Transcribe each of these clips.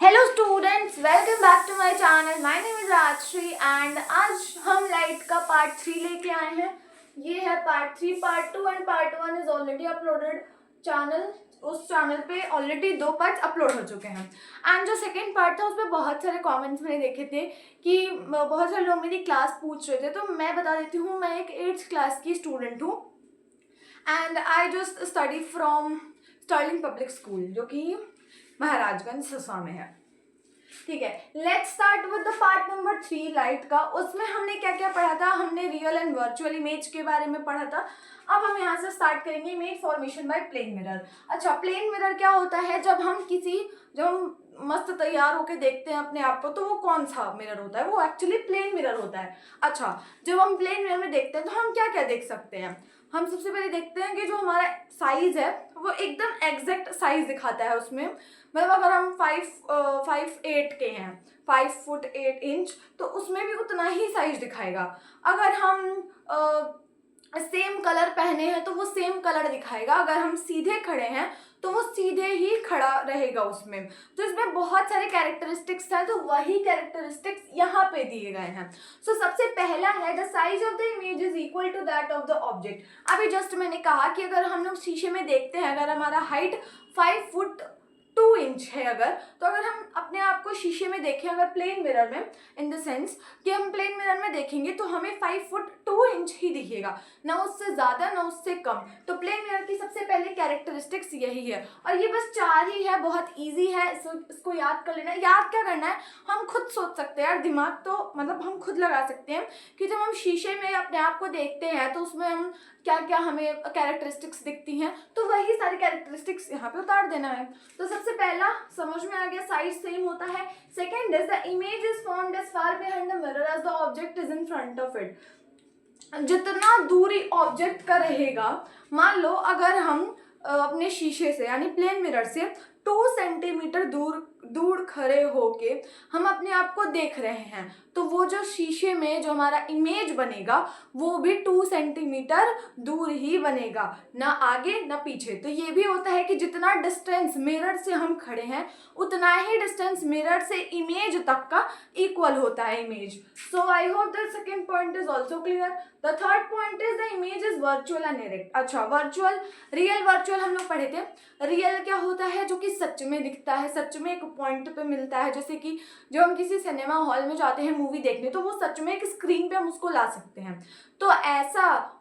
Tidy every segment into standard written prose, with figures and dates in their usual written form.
Hello students, welcome back to my channel. My name is Rajshree and आज हम light का part 3 लेके आए हैं। ये है part 3। Part 2 and part 1 is already uploaded channel. उस चैनल पे ऑलरेडी 2 पार्ट्स अपलोड हो चुके हैं एंड जो सेकंड पार्ट था उसमें बहुत सारे कमेंट्स मैंने देखे थे कि बहुत सारे लोग मेरी क्लास पूछ रहे थे, तो मैं बता देती हूँ। मैं एक 8th क्लास की स्टूडेंट हूँ and I just study from Sterling Public School, जो कि महाराजगंज सिसवा में है। ठीक है, let's start with the part number 3 light का। उसमें हमने क्या क्या पढ़ा था? हमने रियल एंड वर्चुअल इमेज के बारे में पढ़ा था। अब हम यहाँ से स्टार्ट करेंगे image formation by plane mirror. अच्छा, प्लेन मिरर क्या होता है? जब हम मस्त तैयार होके देखते हैं अपने आप को, तो वो कौन सा मिरर होता है? वो एक्चुअली प्लेन मिरर होता है। अच्छा, जब हम प्लेन मिरर में देखते हैं तो हम क्या क्या देख सकते हैं? हम सबसे पहले देखते हैं कि जो हमारा साइज है वो एकदम एग्जैक्ट साइज दिखाता है उसमें। मतलब अगर हम 5'8" के हैं, 5 फुट 8 इंच, तो उसमें भी उतना ही साइज दिखाएगा। अगर हम सेम कलर पहने हैं तो वो सेम कलर दिखाएगा। अगर हम सीधे खड़े हैं तो वो सीधे ही खड़ा रहेगा उसमें। तो इसमें बहुत सारे कैरेक्टरिस्टिक्स हैं, तो वही कैरेक्टरिस्टिक्स यहाँ पे दिए गए हैं। सो सबसे पहला है the size of the image is equal to that of the object. अभी जस्ट मैंने कहा कि अगर हम लोग शीशे में देखते हैं, अगर हमारा हाइट 5 फुट 2 इंच है, तो अगर हम अपने आप को शीशे में देखें, अगर प्लेन मिरर में, इन द सेंस कि हम प्लेन मिरर में देखेंगे तो हमें 5 फुट 2 इंच ही दिखेगा, ना उससे ज़्यादा ना उससे कम। तो प्लेन मिरर की सबसे पहले कैरेक्टरिस्टिक्स यही है और ये बस 4 ही है। बहुत ईजी है, इसको याद कर लेना। याद क्या करना है, हम खुद सोच सकते हैं यार, दिमाग तो मतलब हम खुद लगा सकते हैं कि जब हम शीशे में अपने आप को देखते हैं तो उसमें हम क्या क्या हमें कैरेक्टरिस्टिक्स दिखती हैं, तो वही सारी कैरेक्टरिस्टिक्स यहाँ पे उतार देना है। तो सबसे पहला समझ में आ गया, साइज सेम होता है। Second is the image is formed as far behind the mirror as the object is in front of it. जितना दूरी ऑब्जेक्ट का रहेगा, मान लो अगर हम अपने शीशे से यानी प्लेन मिरर से 2 सेंटीमीटर दूर खड़े होके हम अपने आप को देख रहे हैं, तो वो जो शीशे में जो हमारा इमेज बनेगा वो भी 2 सेंटीमीटर दूर ही बनेगा, ना आगे ना पीछे। तो ये भी होता है कि जितना डिस्टेंस मिरर से हम खड़े हैं उतना ही डिस्टेंस मिरर से इमेज तक का इक्वल होता है image. So I hope the second point is also clear. The third point is the image is virtual and erect. अच्छा, वर्चुअल, रियल वर्चुअल हम लोग पढ़े थे। रियल क्या होता है? जो कि सच में दिखता है, सच में एक पॉइंट पे मिलता है। जैसे कि जब हम किसी सिनेमा हॉल में जाते हैं मूवी देखने, तो वो सच में एक स्क्रीन पे हम उसको ला सकते हैं। तो ऐसा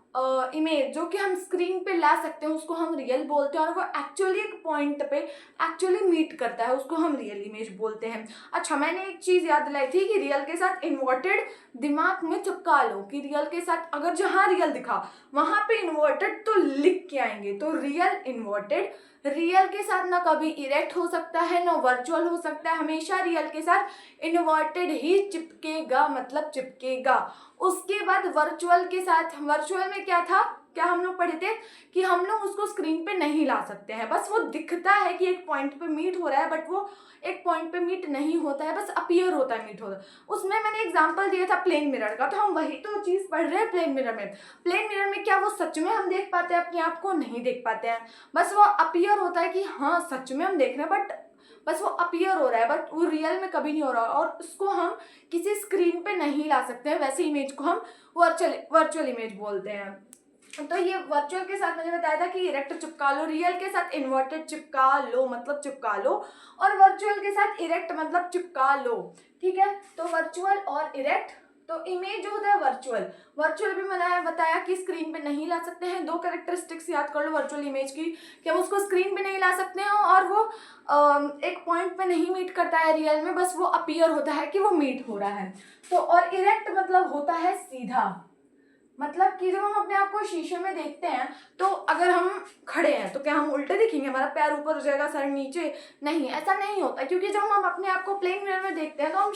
इमेज जो कि हम स्क्रीन पे ला सकते हैं उसको हम रियल बोलते हैं, और वो एक्चुअली एक पॉइंट पे एक्चुअली मीट करता है उसको हम रियल इमेज बोलते हैं। अच्छा, मैंने एक चीज़ याद दिलाई थी कि रियल के साथ इन्वर्टेड दिमाग में चिपका लो कि रियल के साथ अगर जहाँ रियल दिखा वहाँ पे इन्वर्टेड तो लिख के आएंगे, तो रियल इन्वर्टेड। रियल के साथ ना कभी इरेक्ट हो सकता है ना वर्चुअल हो सकता है, हमेशा रियल के साथ इन्वर्टेड ही चिपकेगा, मतलब चिपकेगा। उसके बाद वर्चुअल के साथ, वर्चुअल में क्या था, क्या हम लोग पढ़े थे कि हम लोग उसको स्क्रीन पे नहीं ला सकते हैं, बस वो दिखता है कि एक पॉइंट पे मीट हो रहा है, बट वो एक पॉइंट पे मीट नहीं होता है, बस अपीयर होता है, मीट होता है। उसमें मैंने एग्जांपल दिया था प्लेन मिरर का, तो हम वही तो चीज़ पढ़ रहे हैं प्लेन मिरर में। प्लेन मिरर में क्या वो सच में हम देख पाते हैं अपने आप को? नहीं देख पाते हैं, बस वो अपीयर होता है कि हाँ सच में हम देख रहे हैं, बट बस वो अपीयर हो रहा है, बट वो रियल में कभी नहीं हो रहा, और उसको हम किसी स्क्रीन पे नहीं ला सकते हैं। वैसे इमेज को हम वर्चुअल इमेज बोलते हैं। तो ये वर्चुअल के साथ मैंने बताया था कि इरेक्ट चिपका लो, रियल के साथ इन्वर्टेड चिपका लो मतलब चिपका लो, और वर्चुअल के साथ इरेक्ट मतलब चिपका लो। ठीक है, तो वर्चुअल और इरेक्ट। तो इमेज जो होता है वर्चुअल भी मैंने बताया कि स्क्रीन पे नहीं ला सकते हैं। 2 कैरेक्टरिस्टिक्स याद कर लो वर्चुअल इमेज की कि हम उसको स्क्रीन पे नहीं ला सकते हैं और वो एक पॉइंट पे नहीं मीट करता है रियल में, बस वो अपीयर होता है कि वो मीट हो रहा है। तो और इरेक्ट मतलब होता है सीधा, मतलब कि जब हम अपने आप को शीशे में देखते हैं तो अगर हम खड़े हैं तो क्या हम उल्टे दिखेंगे, हमारा पैर ऊपर हो जाएगा सर नीचे? नहीं, ऐसा नहीं होता, क्योंकि जब हम अपने आप को प्लेन मिरर में देखते हैं तो हम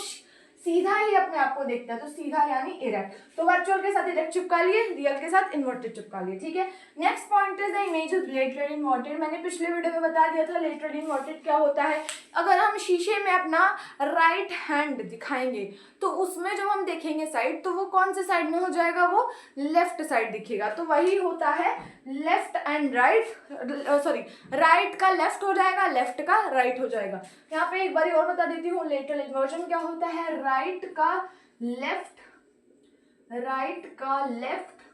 सीधा ही अपने आप को देखता है, तो सीधा यानी इरेक्ट। तो वर्चुअल के साथ इरेक्ट चिपका लिए, रियल के साथ इन्वर्टेड चिपका लिए, ठीक है। Next point is the image is laterally inverted. मैंने पिछले वीडियो में बता दिया था लेटरली इन्वर्टेड क्या होता है। अगर हम शीशे में अपना राइट हैंड दिखाएंगे तो उसमें जब हम देखेंगे साइड, तो वो कौन से साइड में हो जाएगा, वो लेफ्ट साइड दिखेगा। तो वही होता है left and right, sorry right का लेफ्ट हो जाएगा, लेफ्ट का राइट हो जाएगा। यहाँ पे एक बार और बता देती हूँ, लेटरल इन्वर्जन क्या होता है, राइट का लेफ्ट, राइट का लेफ्ट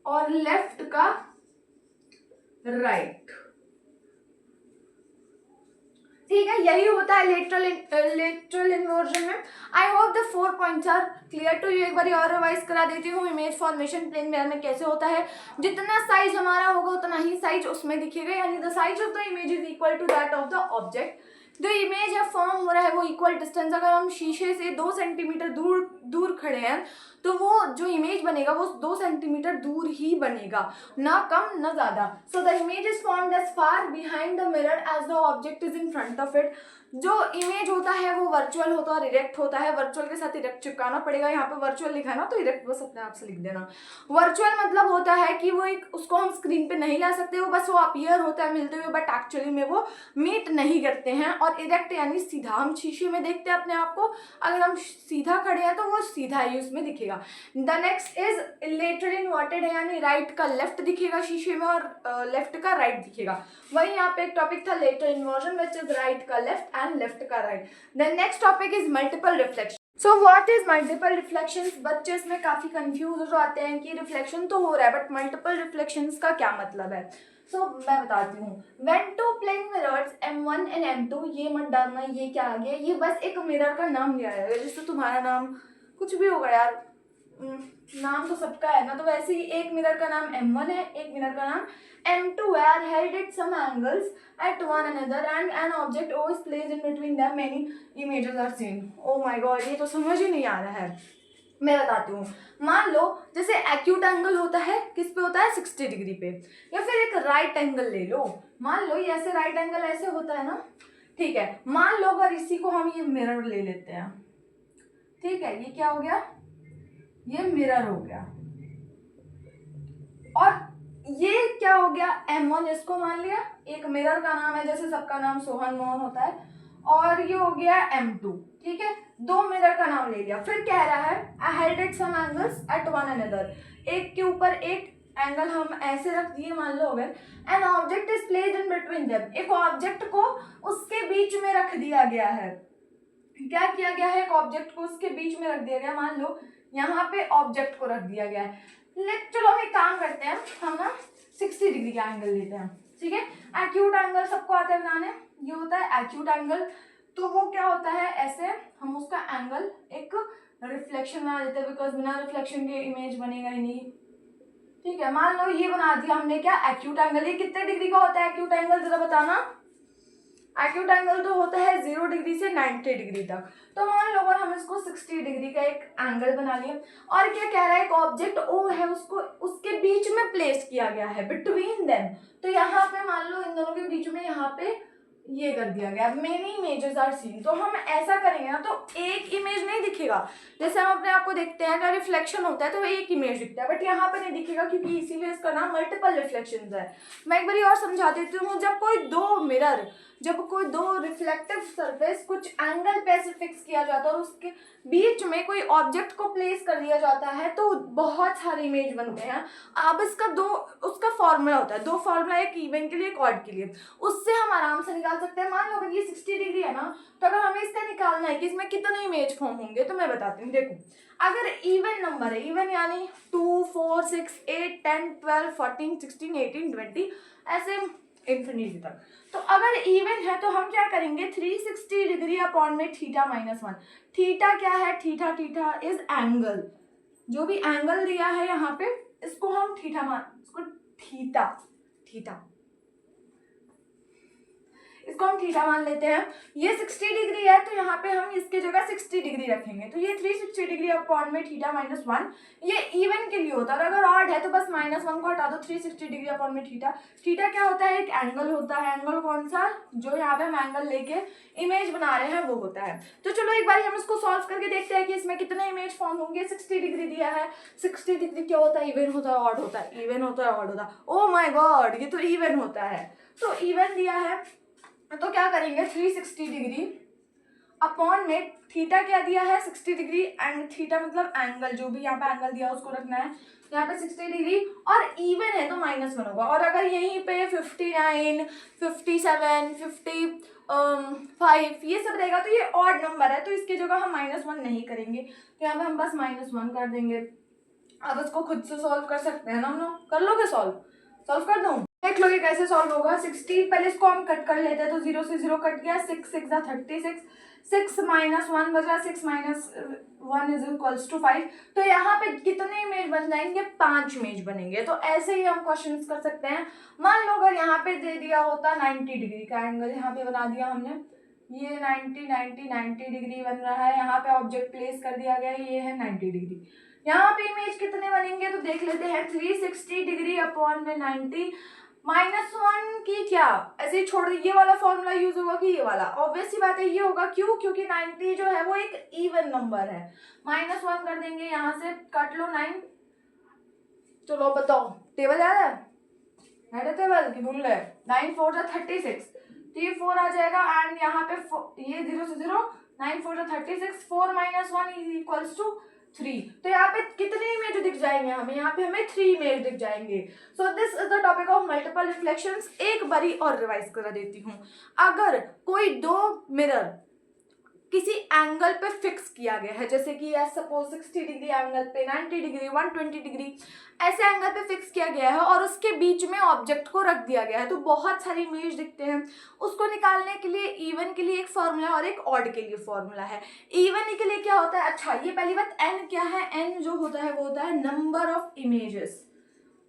और लेफ्ट का राइट, ठीक है, यही होता है लेटरल इन्वर्जन में। I hope the 4 points are clear to you. एक बार और रिवाइज करा देती हूँ। इमेज फॉर्मेशन प्लेन मिरर में कैसे होता है, जितना साइज हमारा होगा उतना ही साइज उसमें दिखेगा, यानी the size of the image is equal to that of the object. जो इमेज है फॉर्म हो रहा है वो इक्वल डिस्टेंस, अगर हम शीशे से 2 सेंटीमीटर दूर खड़े हैं तो वो जो इमेज बनेगा वो 2 सेंटीमीटर दूर ही बनेगा, ना कम ना ज्यादा। So the image is formed as far behind the mirror as the object is in front of it. जो इमेज होता है वो वर्चुअल होता है और इरेक्ट होता है। वर्चुअल के साथ इरेक्ट चिपकाना पड़ेगा, यहाँ पे वर्चुअल लिखा है ना, तो इरेक्ट बस अपने आप से लिख देना। वर्चुअल मतलब होता है कि वो एक, उसको हम स्क्रीन पे नहीं ला सकते, वो बस वो अपीयर होता है मिलते हुए, बट एक्चुअली में वो मीट नहीं करते हैं। और इरेक्ट यानी सीधा, हम शीशे में देखते हैं अपने आप को, अगर हम सीधा खड़े हैं तो वो सीधा ही उसमें दिखेगा। The next is laterally inverted है, यानी राइट का लेफ्ट दिखेगा शीशे में और लेफ्ट का राइट दिखेगा। वही यहाँ पे एक टॉपिक था lateral inversion, which is right का लेफ्ट एंड लेफ्ट का right. The next topic is multiple reflection. So what is multiple reflections? बच्चे इसमें काफी कंफ्यूज हो जाते हैं कि रिफ्लेक्शन तो हो रहा है बट मल्टीपल रिफ्लेक्शंस का क्या मतलब है। सो मैं बताती हूँ। When two plane mirrors M1 and M2, ये मत डालना ये क्या आ गया, ये बस एक मिरर का नाम लिया है, जैसे तुम्हारा नाम कुछ भी होगा यार, नाम तो सबका है ना, तो वैसे ही एक मिरर का नाम M1 है, एक मिरर का नाम M2 है, are held at some angles at one another and an object O is placed in between them, many images are seen। Oh my god, ये तो समझ ही नहीं आ रहा है। मैं बताती हूँ। मान लो जैसे एक्यूट एंगल होता है, किस पे होता है, 60 डिग्री पे, या फिर एक राइट एंगल ले लो। मान लो ये ऐसे राइट एंगल ऐसे होता है ना, ठीक है। मान लो अगर इसी को हम ये मिरर ले लेते हैं, ठीक है, ये क्या हो गया, ये मिरर हो गया, और ये क्या हो गया, M1 इसको मान लिया, एक मिरर का नाम है, जैसे सबका नाम सोहन मोहन होता है, और ये हो गया M2, ठीक है, 2 मिरर का नाम ले लिया। फिर कह रहा है I held at some angles at one another, एक के ऊपर एक एंगल हम ऐसे रख दिए, मान लो अगर an object is placed in between them, एक ऑब्जेक्ट को उसके बीच में रख दिया गया है। क्या किया गया है, एक ऑब्जेक्ट को उसके बीच में रख दिया गया, मान लो यहाँ पे ऑब्जेक्ट को रख दिया गया है। चलो हम एक काम करते हैं, हम ना 60 डिग्री का एंगल लेते हैं, ठीक है। एक्यूट एंगल सबको आता है बनाने, ये होता है एक्यूट एंगल। तो वो क्या होता है, ऐसे हम उसका एंगल एक रिफ्लेक्शन बना देते हैं, बिकॉज बिना रिफ्लेक्शन के इमेज बनेगा ही नहीं, ठीक है। मान लो ये बना दिया हमने, क्या, एक्यूट एंगल। ये कितने डिग्री का होता है एक्यूट एंगल, जरा बताना। एक्यूट एंगल तो होता है 0 डिग्री से 90 डिग्री तक। तो मान लो अगर हम इसको 60 डिग्री का एक एंगल बना लिए, और क्या कह रहा है, एक ऑब्जेक्ट O है, उसको उसके बीच में प्लेस किया गया है, बिटवीन देम। तो यहाँ पे मान लो इन दोनों के बीच में यहाँ पे ये कर दिया गया, मेनी इमेजेस आर सीन। तो हम ऐसा करेंगे ना, तो एक इमेज नहीं दिखेगा, जैसे हम अपने आप को देखते हैं ना, रिफ्लेक्शन होता है तो एक इमेज दिखता है, बट यहाँ पे नहीं दिखेगा, क्योंकि इसीलिए इसका नाम मल्टीपल रिफ्लेक्शंस है। मैं एक बार और समझा देती हूँ। जब कोई दो रिफ्लेक्टिव सरफेस कुछ एंगल पे ऐसे फिक्स किया जाता है और उसके बीच में कोई ऑब्जेक्ट को प्लेस कर दिया जाता है, तो बहुत सारे इमेज बनते हैं। अब उसका फॉर्मूला होता है, 2 फॉर्मूला, एक इवन के लिए, एक ऑड के लिए, उससे हम आराम से निकाल सकते हैं। मान लो अगर ये 60 डिग्री है ना, तो अगर हमें इसका निकालना है कि इसमें कितने इमेज फॉर्म होंगे, तो मैं बताती हूँ। देखो, अगर इवन नंबर है, इवन यानी 2, 4, 6, 8, 10, 12, 14, 16, 18, 20 ऐसे इन्फिनिटी तक। तो अगर इवन है तो हम क्या करेंगे, 360 डिग्री अपॉन में थीटा -1। थीटा क्या है, थीटा इज एंगल, जो भी एंगल दिया है यहाँ पे, इसको हम थीटा इसको हम थीटा मान लेते हैं। ये 60 डिग्री है तो यहाँ पे हम इसके जगह 60 डिग्री रखेंगे, तो ये 360 डिग्री अपॉन में थीटा माइनस 1, ये इवन के लिए होता है। और अगर ऑड है तो बस -1 को हटा दो, 360 डिग्री अपॉन में थीटा। थीटा क्या होता है? एक एंगल होता है। एंगल कौन सा? जो यहाँ पे हम एंगल लेके इमेज बना रहे हैं वो होता है। तो चलो एक बार हम इसको सॉल्व करके देखते हैं कि इसमें कितने इमेज फॉर्म होंगे। 60 डिग्री दिया है, 60 डिग्री क्या होता है? इवन होता है, ऑड होता है? इवन होता है, ऑड होता है? ओ माय गॉड, ये तो इवन होता है। तो इवन दिया है तो क्या करेंगे, 360 डिग्री अपॉन में थीटा क्या दिया है? 60 डिग्री, एंड थीटा मतलब एंगल, जो भी यहाँ पे एंगल दिया उसको रखना है। यहाँ पे 60 डिग्री और इवन है तो -1 होगा। और अगर यहीं पे 59, 57, 55 ये सब रहेगा तो ये ऑड नंबर है, तो इसकी जगह हम -1 नहीं करेंगे, तो यहाँ पे हम बस -1 कर देंगे। अब इसको खुद से सॉल्व कर सकते हैं ना हम लोग। कर लोगे सॉल्व कर दूँ? देख लोगे कैसे सॉल्व होगा। 60, पहले इसको हम कट कर लेते हैं, तो 0 से 0 कट गया, 6 6 36, 6 - 1 बचा, 6 - 1 = 5। तो यहाँ पे कितने इमेज बन जाएंगे? 5 इमेज बनेंगे। तो ऐसे ही हम क्वेश्चंस कर सकते हैं। मान लो अगर यहाँ पे दे दिया होता 90 डिग्री का एंगल, यहाँ पे बना दिया हमने, ये 90 डिग्री बन रहा है। यहाँ पे ऑब्जेक्ट प्लेस कर दिया गया, ये है 90 डिग्री। यहाँ पे इमेज कितने बनेंगे तो देख लेते हैं। 360 डिग्री अपॉन में 90, -1 की क्या ऐसे ही छोड़, ये वाला फॉर्मूला यूज होगा कि ये वाला? ऑब्वियस सी बात है ये होगा। क्यों? क्योंकि 90 जो है वो एक इवन नंबर है। -1 कर देंगे, यहाँ से काट लो 9। चलो बताओ, टेबल याद है टेबल की भूल गए? 9 4 जा 36, 3 4 आ जाएगा, एंड यहाँ पे ये 0 से 0, 9 4 जा 36, 4 - 1 = 3। तो यहाँ पे कितने इमेज दिख जाएंगे हमें? यहाँ पे हमें 3 इमेज दिख जाएंगे। So this is the topic of multiple reflections. एक बारी और रिवाइज करा देती हूँ। अगर कोई दो मिरर किसी एंगल पे फिक्स किया गया है, जैसे कि सपोज 60 डिग्री एंगल पे, 90 डिग्री, 120 डिग्री, ऐसे एंगल पे फिक्स किया गया है और उसके बीच में ऑब्जेक्ट को रख दिया गया है, तो बहुत सारी इमेज दिखते हैं। उसको निकालने के लिए इवन के लिए एक फॉर्मूला और एक ऑड के लिए फॉर्मूला है। इवन के लिए क्या होता है? अच्छा, ये पहली बात, एन क्या है? एन जो होता है वो होता है number of images.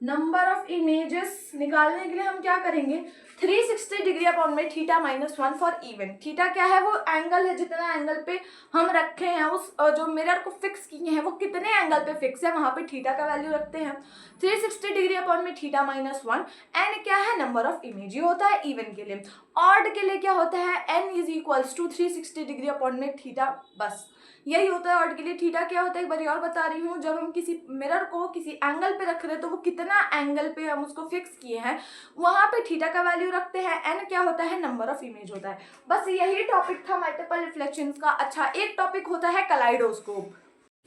Number of images निकालने के लिए हम क्या करेंगे? 360 डिग्री अपॉन में थीटा -1 फॉर इवन। थीटा क्या है? वो एंगल है, जितना एंगल पे हम रखे हैं, उस जो मिरर को फिक्स किए हैं वो कितने एंगल पे फिक्स है, वहां पे थीटा का वैल्यू रखते हैं। 360 डिग्री अपॉन में थीटा -1। एन क्या है? नंबर ऑफ इमेज, ये होता है इवन के लिए। ऑड के लिए क्या होता है? एन = 360 डिग्री अपॉन में थीटा, बस यही होता है ऑड के लिए। थीटा क्या होता है एक बार और बता रही हूँ, जब हम किसी मिरर को किसी एंगल पे रख रहे हैं तो वो कितना एंगल पे हम उसको फिक्स किए हैं वहां पे थीटा का वैल्यू रखते हैं। एन क्या होता है? नंबर ऑफ इमेज होता है। बस यही टॉपिक था मल्टीपल रिफ्लेक्शंस का। अच्छा, एक टॉपिक होता है कलाइडोस्कोप।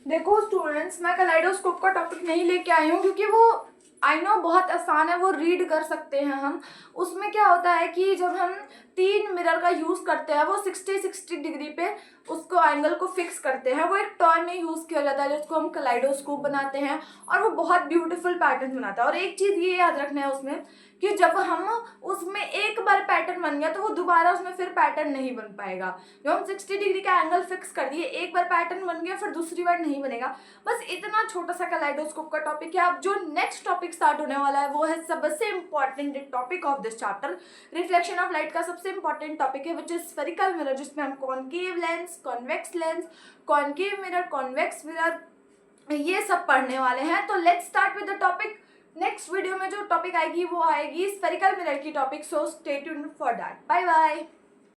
देखो स्टूडेंट्स, मैं कलाइडोस्कोप का टॉपिक नहीं लेके आई हूँ क्योंकि वो आई नो बहुत आसान है, वो रीड कर सकते हैं हम। उसमें क्या होता है कि जब हम 3 मिरर का यूज़ करते हैं, वो 60 डिग्री पे उसको एंगल को फिक्स करते हैं, वो एक टॉय में यूज़ किया जाता है जिसको हम कलाइडोस्कोप बनाते हैं, और वो बहुत ब्यूटीफुल पैटर्न बनाता है। और एक चीज़ ये याद रखना है उसमें कि जब हम उसमें एक बार पैटर्न बन गया तो वो दोबारा उसमें फिर पैटर्न नहीं बन पाएगा। जब हम 60 डिग्री का एंगल फिक्स कर दिए, एक बार पैटर्न बन गया, फिर दूसरी बार नहीं बनेगा। बस इतना छोटा सा कलाइडोस्कोप का टॉपिक है। अब जो नेक्स्ट टॉपिक स्टार्ट होने वाला है वो है सबसे important topic of this chapter, reflection of light का सबसे इंपॉर्टेंट टॉपिक है, विच इज स्फेरिकल मिरर, जिसमें हम concave lens, convex lens, concave mirror, convex mirror, ये सब पढ़ने वाले हैं। तो let's start with the topic. Next video में जो टॉपिक आएगी वो आएगी स्फेरिकल मिरर की topic, so stay tuned for that. Bye bye.